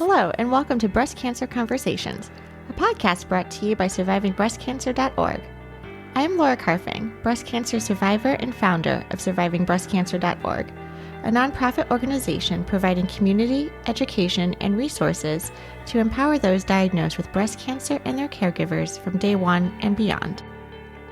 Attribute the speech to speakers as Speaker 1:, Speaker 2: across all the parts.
Speaker 1: Hello, and welcome to Breast Cancer Conversations, a podcast brought to you by SurvivingBreastCancer.org. I am Laura Carfing, breast cancer survivor and founder of SurvivingBreastCancer.org, a nonprofit organization providing community, education, and resources to empower those diagnosed with breast cancer and their caregivers from day one and beyond.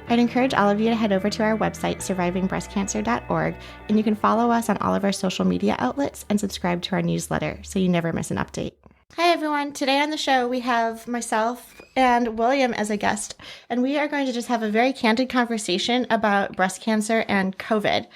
Speaker 1: I'd encourage all of you to head over to our website, SurvivingBreastCancer.org, and you can follow us on all of our social media outlets and subscribe to our newsletter so you never miss an update. Hi, everyone. Today on the show, we have myself and William as a guest, and we are going to just have a very candid conversation about breast cancer and COVID.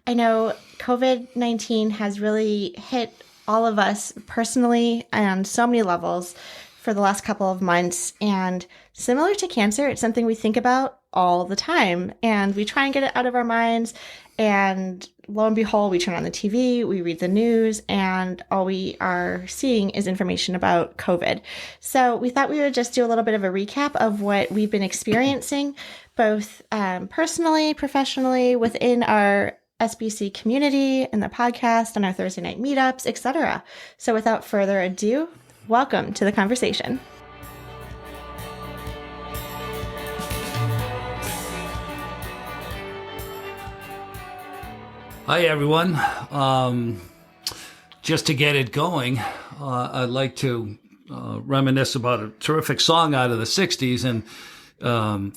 Speaker 1: I know COVID-19 has really hit all of us personally on so many levels for the last couple of months, and similar to cancer, it's something we think about all the time, and we try and get it out of our minds, and lo and behold, we turn on the TV, we read the news, and all we are seeing is information about COVID. So we thought we would just do a little bit of a recap of what we've been experiencing, both personally, professionally, within our SBC community, in the podcast, and our Thursday night meetups, etc. So without further ado, welcome to the conversation.
Speaker 2: Hi, everyone. Just to get it going, I'd like to reminisce about a terrific song out of the 60s. And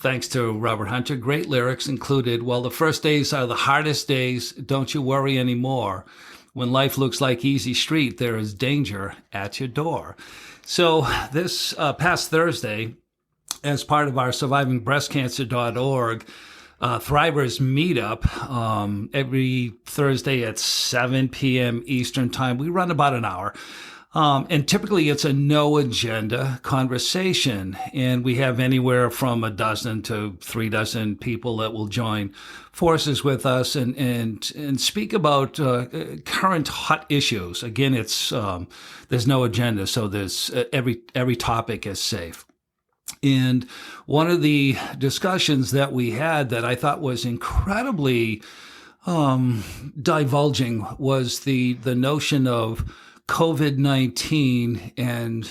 Speaker 2: thanks to Robert Hunter, great lyrics included, well, the first days are the hardest days. Don't you worry anymore. When life looks like easy street, there is danger at your door. So this past Thursday, as part of our SurvivingBreastCancer.org Thrivers MeetUp, every Thursday at 7 p.m. Eastern Time. We run about an hour. And typically it's a no agenda conversation. And we have anywhere from a dozen to 36 people that will join forces with us and speak about current hot issues. Again, it's there's no agenda, so there's every topic is safe. And one of the discussions that we had that I thought was incredibly divulging was the notion of COVID-19 and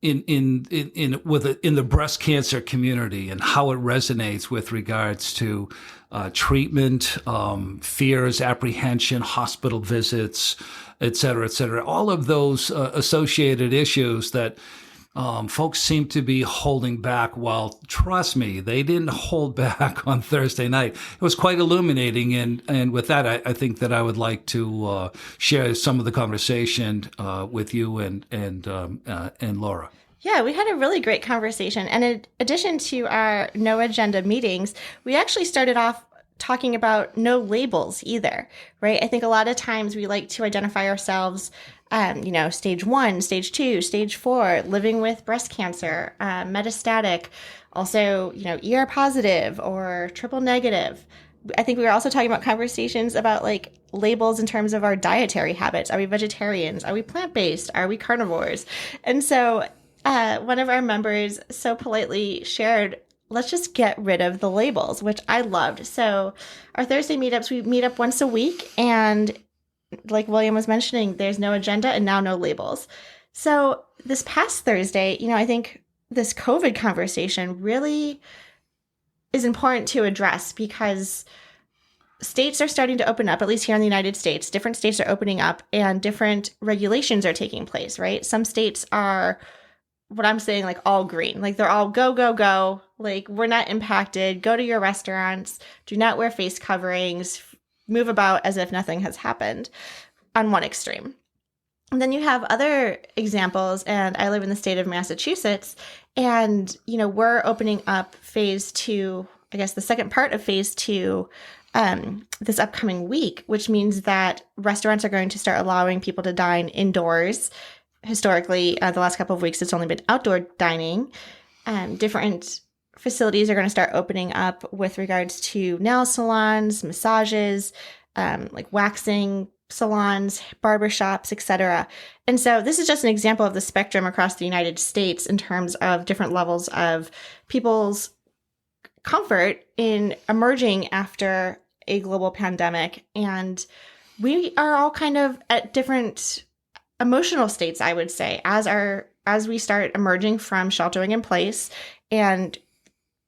Speaker 2: in the breast cancer community and how it resonates with regards to treatment, fears, apprehension, hospital visits, et cetera, all of those associated issues that folks seem to be holding back. Well, trust me, they didn't hold back on Thursday night. It was quite illuminating. And with that, I think that I would like to share some of the conversation with you and Laura.
Speaker 1: Yeah, we had a really great conversation. And in addition to our no agenda meetings, we actually started off talking about no labels either, right? I think a lot of times we like to identify ourselves stage 1, stage 2, stage 4, living with breast cancer, metastatic, also, ER positive or triple negative. I think we were also talking about conversations about like labels in terms of our dietary habits. Are we vegetarians? Are we plant-based? Are we carnivores? And so one of our members so politely shared, let's just get rid of the labels, which I loved. So our Thursday meetups, we meet up once a week, and like William was mentioning, there's no agenda and now no labels. So this past Thursday, I think this COVID conversation really is important to address because states are starting to open up, at least here in the United States. Different states are opening up and different regulations are taking place, right? Some states are what I'm saying, like all green, like they're all go, go, go. Like we're not impacted. Go to your restaurants. Do not wear face coverings. Move about as if nothing has happened on one extreme. And then you have other examples, and I live in the state of Massachusetts, and, we're opening up phase 2, I guess the second part of phase 2 this upcoming week, which means that restaurants are going to start allowing people to dine indoors. Historically, the last couple of weeks, it's only been outdoor dining. Different facilities are going to start opening up with regards to nail salons, massages, like waxing salons, barbershops, etc. And so this is just an example of the spectrum across the United States in terms of different levels of people's comfort in emerging after a global pandemic. And we are all kind of at different emotional states, I would say, as we start emerging from sheltering in place and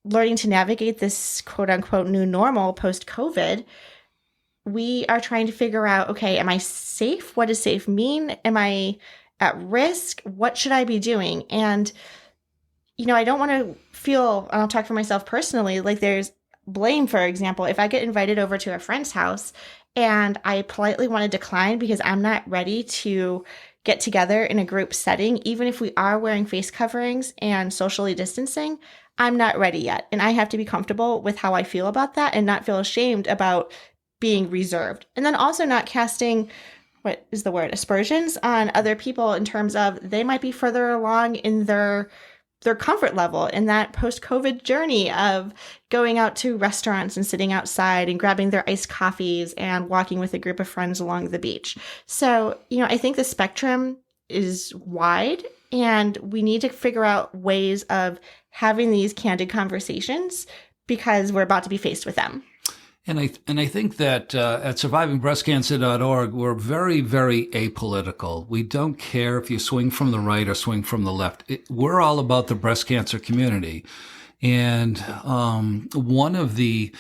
Speaker 1: learning to navigate this quote unquote new normal post COVID, we are trying to figure out, okay, am I safe? What does safe mean? Am I at risk? What should I be doing? And, I don't want to feel, I'll talk for myself personally, like there's blame, for example, if I get invited over to a friend's house and I politely want to decline because I'm not ready to get together in a group setting, even if we are wearing face coverings and socially distancing, I'm not ready yet. And I have to be comfortable with how I feel about that and not feel ashamed about being reserved. And then also not casting, what is the word, aspersions on other people in terms of they might be further along in their comfort level in that post-COVID journey of going out to restaurants and sitting outside and grabbing their iced coffees and walking with a group of friends along the beach. So, I think the spectrum is wide and we need to figure out ways of having these candid conversations because we're about to be faced with them.
Speaker 2: And I think that at survivingbreastcancer.org, we're very, very apolitical. We don't care if you swing from the right or swing from the left. We're all about the breast cancer community. And one of the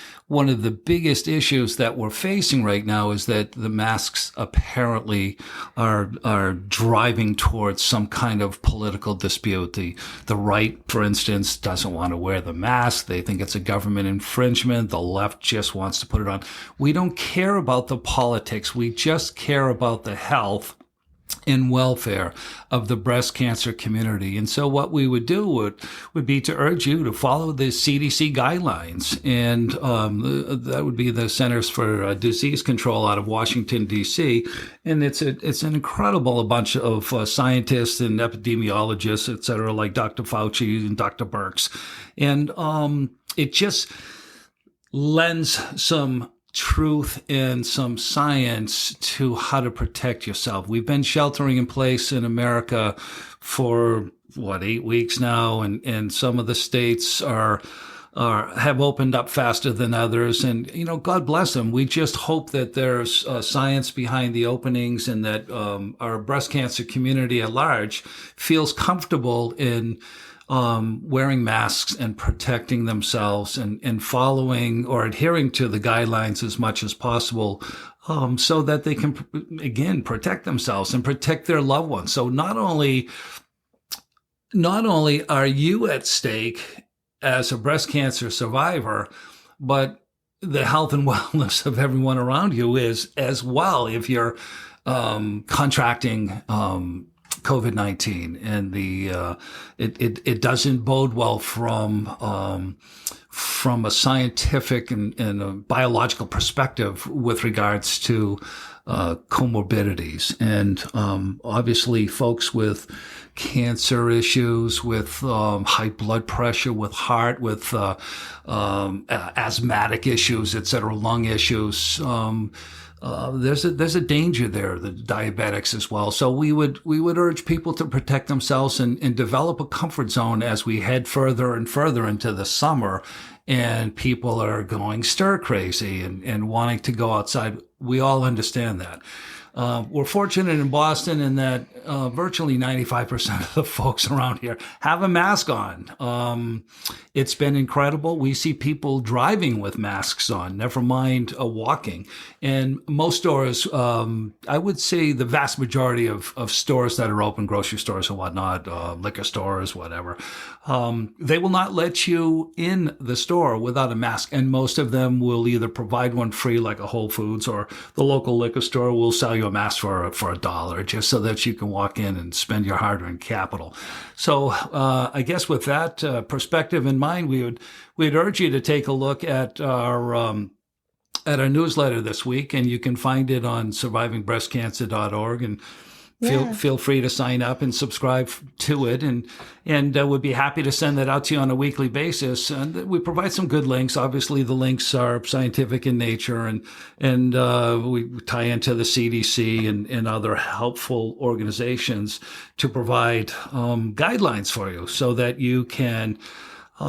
Speaker 2: biggest issues that we're facing right now is that the masks apparently are driving towards some kind of political dispute. The right, for instance, doesn't want to wear the mask. They think it's a government infringement. The left just wants to put it on. We don't care about the politics. We just care about the health and welfare of the breast cancer community. And so what we would do would be to urge you to follow the CDC guidelines. And that would be the Centers for Disease Control out of Washington, D.C. And it's an incredible bunch of scientists and epidemiologists, et cetera, like Dr. Fauci and Dr. Birx. And it just lends some truth and some science to how to protect yourself. We've been sheltering in place in America for 8 weeks now, and some of the states have opened up faster than others, and God bless them. We just hope that there's science behind the openings and that our breast cancer community at large feels comfortable in wearing masks and protecting themselves and following or adhering to the guidelines as much as possible, so that they can, again, protect themselves and protect their loved ones. So not only are you at stake as a breast cancer survivor, but the health and wellness of everyone around you is as well if you're contracting COVID-19, and it doesn't bode well from a scientific and a biological perspective with regards to comorbidities. And obviously folks with cancer issues, with high blood pressure, with heart, with asthmatic issues, et cetera, lung issues, there's a danger there, the diabetics as well. So we would urge people to protect themselves and develop a comfort zone as we head further and further into the summer, and people are going stir crazy and wanting to go outside. We all understand that. We're fortunate in Boston in that virtually 95% of the folks around here have a mask on. It's been incredible. We see people driving with masks on, never mind walking. And most stores, I would say the vast majority of stores that are open, grocery stores and whatnot, liquor stores, whatever, they will not let you in the store without a mask. And most of them will either provide one free, like a Whole Foods, or the local liquor store will sell you a mask for $1, just so that you can walk in and spend your hard-earned capital. So I guess with that perspective in mind, we'd urge you to take a look at our newsletter this week, and you can find it on survivingbreastcancer.org, and feel free to sign up and subscribe to it, and we'd be happy to send that out to you on a weekly basis. And we provide some good links. Obviously, the links are scientific in nature, and we tie into the CDC and other helpful organizations to provide guidelines for you so that you can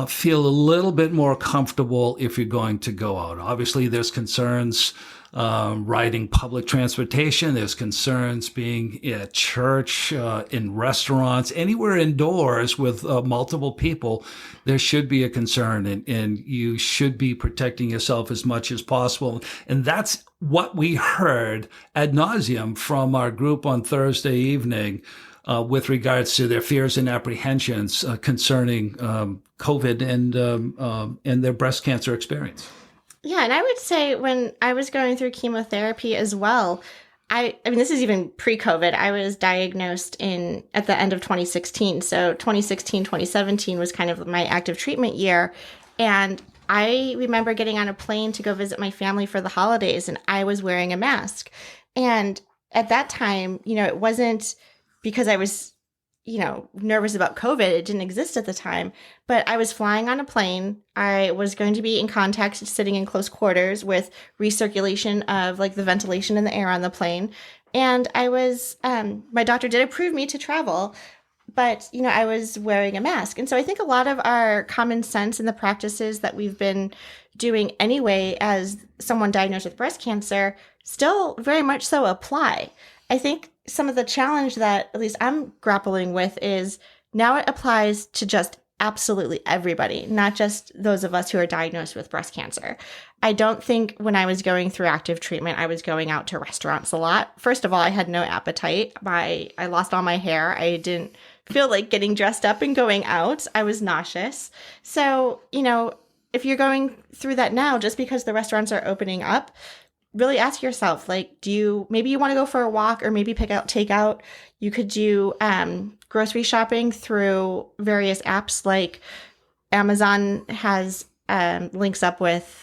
Speaker 2: feel a little bit more comfortable if you're going to go out. Obviously, there's concerns riding public transportation. There's concerns being at church, in restaurants, anywhere indoors with multiple people. There should be a concern, and you should be protecting yourself as much as possible. And that's what we heard ad nauseum from our group on Thursday evening with regards to their fears and apprehensions concerning COVID and their breast cancer experience.
Speaker 1: Yeah, and I would say when I was going through chemotherapy as well, I mean, this is even pre-COVID. I was diagnosed at the end of 2016. So 2016, 2017 was kind of my active treatment year. And I remember getting on a plane to go visit my family for the holidays, and I was wearing a mask. And at that time, it wasn't because I was nervous about COVID. It didn't exist at the time, but I was flying on a plane. I was going to be in contact, sitting in close quarters with recirculation of like the ventilation in the air on the plane. And I was, my doctor did approve me to travel, but, I was wearing a mask. And so I think a lot of our common sense and the practices that we've been doing anyway as someone diagnosed with breast cancer still very much so apply. I think some of the challenge that at least I'm grappling with is now it applies to just absolutely everybody, not just those of us who are diagnosed with breast cancer. I don't think when I was going through active treatment, I was going out to restaurants a lot. First of all, I had no appetite. I lost all my hair. I didn't feel like getting dressed up and going out. I was nauseous. So, if you're going through that now, just because the restaurants are opening up, really ask yourself, like, maybe you want to go for a walk or maybe pick out takeout. You could do grocery shopping through various apps, like Amazon has links up with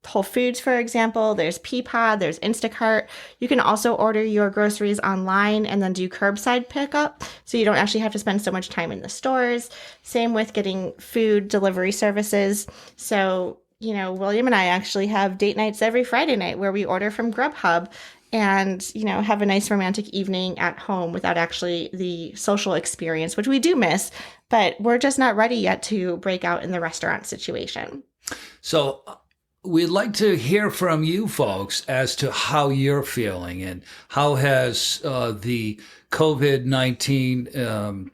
Speaker 1: Whole Foods, for example. There's Peapod, there's Instacart. You can also order your groceries online and then do curbside pickup, so you don't actually have to spend so much time in the stores. Same with getting food delivery services. So William and I actually have date nights every Friday night where we order from Grubhub and, have a nice romantic evening at home without actually the social experience, which we do miss, but we're just not ready yet to break out in the restaurant situation.
Speaker 2: So we'd like to hear from you folks as to how you're feeling and how has the COVID-19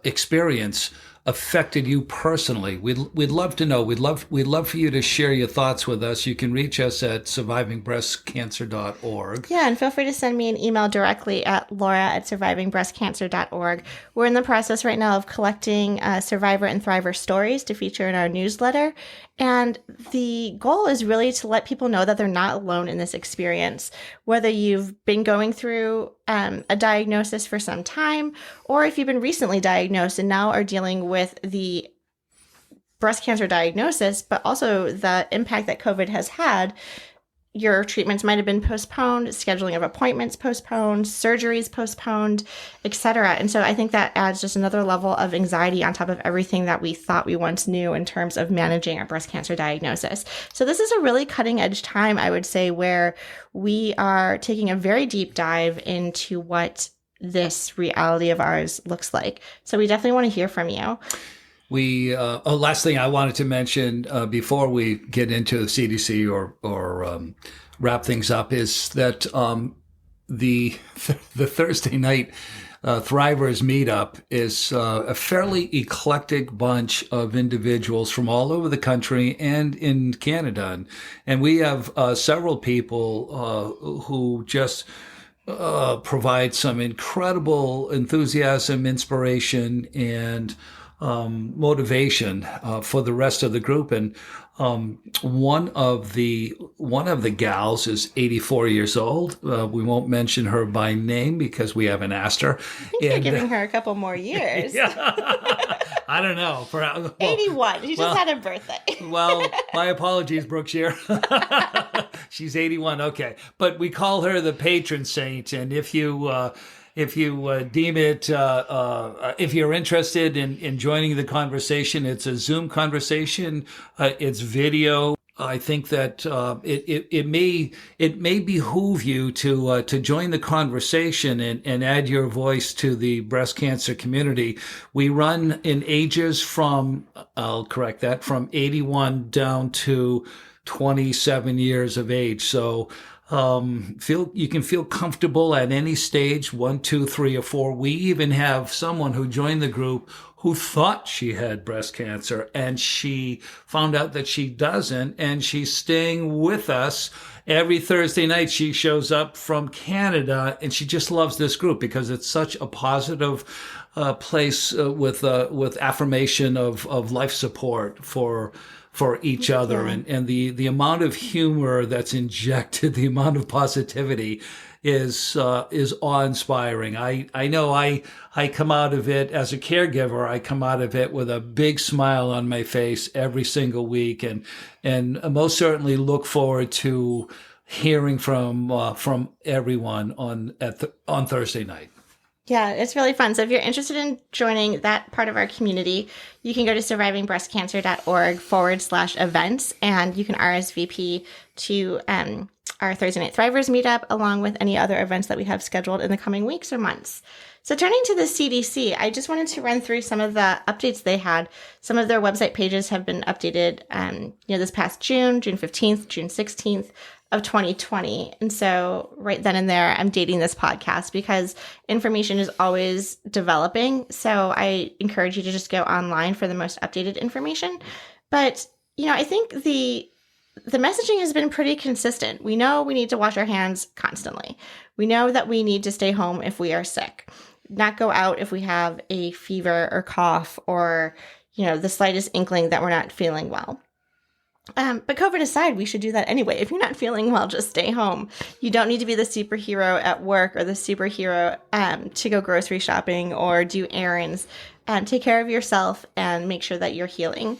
Speaker 2: experience affected you personally. We'd love to know. We'd love for you to share your thoughts with us. You can reach us at survivingbreastcancer.org.
Speaker 1: Yeah, and feel free to send me an email directly at laura@survivingbreastcancer.org. We're in the process right now of collecting survivor and thriver stories to feature in our newsletter. And the goal is really to let people know that they're not alone in this experience, whether you've been going through a diagnosis for some time, or if you've been recently diagnosed and now are dealing with the breast cancer diagnosis, but also the impact that COVID has had. Your treatments might have been postponed, scheduling of appointments postponed, surgeries postponed, etc. And so I think that adds just another level of anxiety on top of everything that we thought we once knew in terms of managing a breast cancer diagnosis. So this is a really cutting edge time, I would say, where we are taking a very deep dive into what this reality of ours looks like. So we definitely want to hear from you.
Speaker 2: Last thing I wanted to mention before we get into the CDC or wrap things up is that the Thursday Night Thrivers MeetUp is a fairly eclectic bunch of individuals from all over the country and in Canada, and we have several people who just provide some incredible enthusiasm, inspiration, and motivation for the rest of the group. And one of the gals is 84 years old. We won't mention her by name because we haven't asked her.
Speaker 1: I think you're giving her a couple more years.
Speaker 2: Yeah. I don't know.
Speaker 1: 81. She just had a birthday.
Speaker 2: Well, my apologies, Brookshire. She's 81. Okay. But we call her the patron saint. And if you deem it, if you're interested in joining the conversation, it's a Zoom conversation. It's video. I think that it may behoove you to join the conversation and add your voice to the breast cancer community. We run in ages from, I'll correct that, from 81 down to 27 years of age. So you can feel comfortable at any stage, 1, 2, 3, or 4. We even have someone who joined the group who thought she had breast cancer, and she found out that she doesn't, and she's staying with us every Thursday night. She shows up from Canada, and she just loves this group because it's such a positive place with affirmation of life support for each other, and the amount of humor that's injected, the amount of positivity is awe-inspiring. I know I come out of it as a caregiver. I come out of it with a big smile on my face every single week, and most certainly look forward to hearing from everyone on Thursday night.
Speaker 1: Yeah, it's really fun. So if you're interested in joining that part of our community, you can go to survivingbreastcancer.org/events, and you can RSVP to our Thursday Night Thrivers Meetup, along with any other events that we have scheduled in the coming weeks or months. So turning to the CDC, I just wanted to run through some of the updates they had. Some of their website pages have been updated, this past June 15th, June 16th of 2020. And so right then and there, I'm dating this podcast because information is always developing. So I encourage you to just go online for the most updated information. But, I think the messaging has been pretty consistent. We know we need to wash our hands constantly. We know that we need to stay home if we are sick, not go out if we have a fever or cough or, the slightest inkling that we're not feeling well. But COVID aside, we should do that anyway. If you're not feeling well, just stay home. You don't need to be the superhero at work or the superhero to go grocery shopping or do errands. Take care of yourself and make sure that you're healing.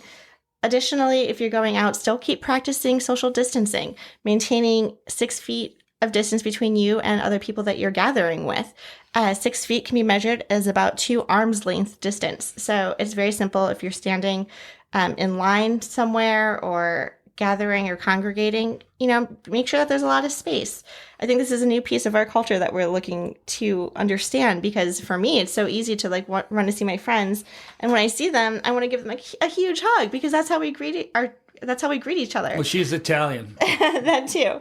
Speaker 1: Additionally, if you're going out, still keep practicing social distancing, maintaining 6 feet of distance between you and other people that you're gathering with. 6 feet can be measured as about 2 arms length distance. So it's very simple. If you're standing in line somewhere or gathering or congregating, make sure that there's a lot of space. I think this is a new piece of our culture that we're looking to understand, because for me, it's so easy to run to see my friends. And when I see them, I want to give them a huge hug because that's how we greet each other.
Speaker 2: Well, she's Italian.
Speaker 1: That too.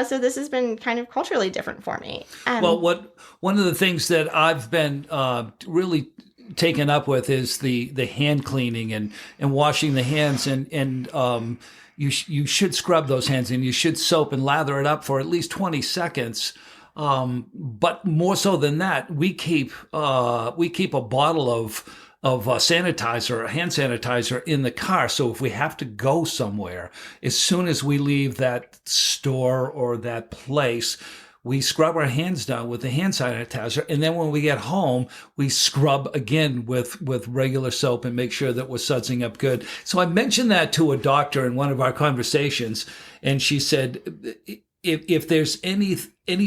Speaker 1: So this has been kind of culturally different for me.
Speaker 2: One of the things that I've been really taken up with is the hand cleaning and washing the hands, and you should scrub those hands, and you should soap and lather it up for at least 20 seconds. But more so than that, we keep a bottle of sanitizer, hand sanitizer in the car. So if we have to go somewhere, as soon as we leave that store or that place, we scrub our hands down with the hand sanitizer. And then when we get home, we scrub again with regular soap and make sure that we're sudsing up good. So I mentioned that to a doctor in one of our conversations, and she said, if there's any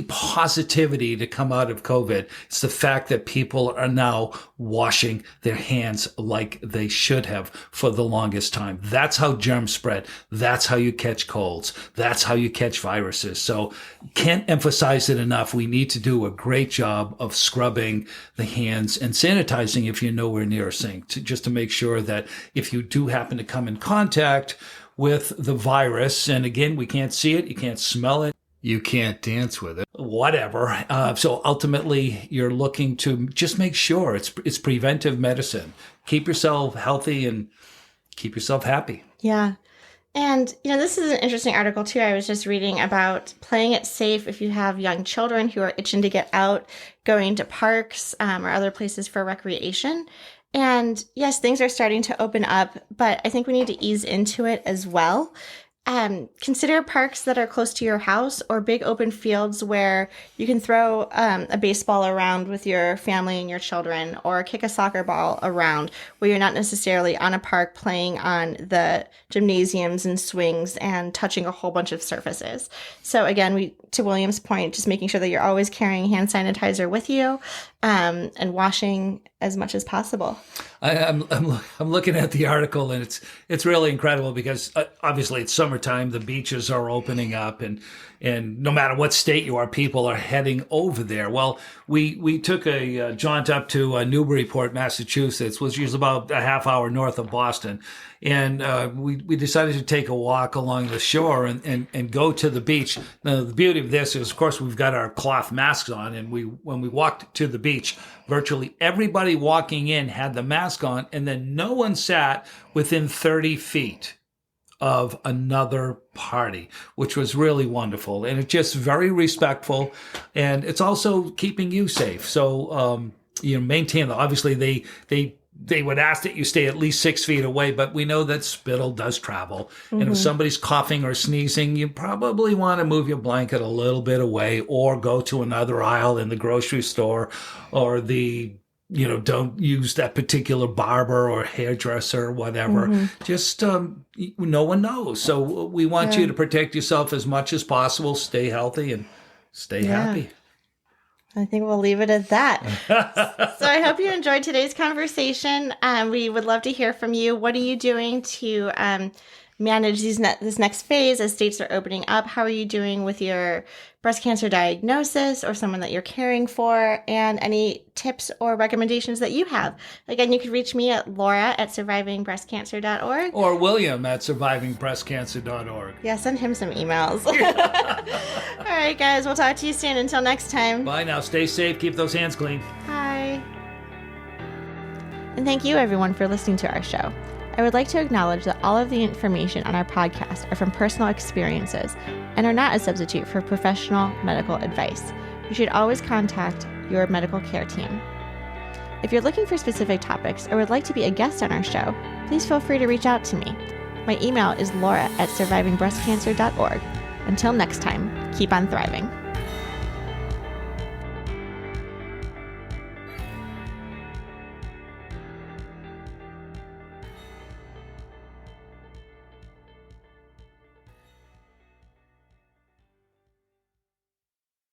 Speaker 2: positivity to come out of COVID, it's the fact that people are now washing their hands like they should have for the longest time. That's how germs spread. That's how you catch colds. That's how you catch viruses. So can't emphasize it enough. We need to do a great job of scrubbing the hands and sanitizing if you're nowhere near a sink, just to make sure that if you do happen to come in contact with the virus, and again, we can't see it, you can't smell it, you can't dance with it, whatever. So ultimately, you're looking to just make sure it's preventive medicine. Keep yourself healthy and keep yourself happy.
Speaker 1: Yeah. And, this is an interesting article, too. I was just reading about playing it safe if you have young children who are itching to get out, going to parks or other places for recreation. And yes, things are starting to open up, but I think we need to ease into it as well. Consider parks that are close to your house or big open fields where you can throw a baseball around with your family and your children, or kick a soccer ball around where you're not necessarily on a park playing on the gymnasiums and swings and touching a whole bunch of surfaces. So again, to William's point, just making sure that you're always carrying hand sanitizer with you. and washing as much as possible.
Speaker 2: I'm looking at the article, and it's really incredible because obviously it's summertime. The beaches are opening up, and no matter what state you are, people are heading over there. Well, we took a jaunt up to Newburyport, Massachusetts, which is about a half hour north of Boston, and we decided to take a walk along the shore and go to the beach. Now, the beauty of this is, of course, we've got our cloth masks on, and when we walked to the beach, virtually everybody walking in had the mask on, and then no one sat within 30 feet of another party, which was really wonderful. And it's just very respectful, and it's also keeping you safe. So, maintain, obviously they would ask that you stay at least 6 feet away, but we know that spittle does travel. Mm-hmm. And if somebody's coughing or sneezing, you probably want to move your blanket a little bit away or go to another aisle in the grocery store, or don't use that particular barber or hairdresser or whatever. Mm-hmm. Just no one knows. So we want you to protect yourself as much as possible, stay healthy, and stay happy.
Speaker 1: I think we'll leave it at that. So I hope you enjoyed today's conversation. We would love to hear from you. What are you doing to manage this next phase as states are opening up? How are you doing with your breast cancer diagnosis or someone that you're caring for? And any tips or recommendations that you have. Again, you can reach me at laura@survivingbreastcancer.org.
Speaker 2: Or William at survivingbreastcancer.org.
Speaker 1: Yeah, send him some emails. All right, guys, we'll talk to you soon. Until next time.
Speaker 2: Bye now. Stay safe. Keep those hands clean.
Speaker 1: Bye. And thank you, everyone, for listening to our show. I would like to acknowledge that all of the information on our podcast are from personal experiences and are not a substitute for professional medical advice. You should always contact your medical care team. If you're looking for specific topics or would like to be a guest on our show, please feel free to reach out to me. My email is laura@survivingbreastcancer.org. Until next time, keep on thriving.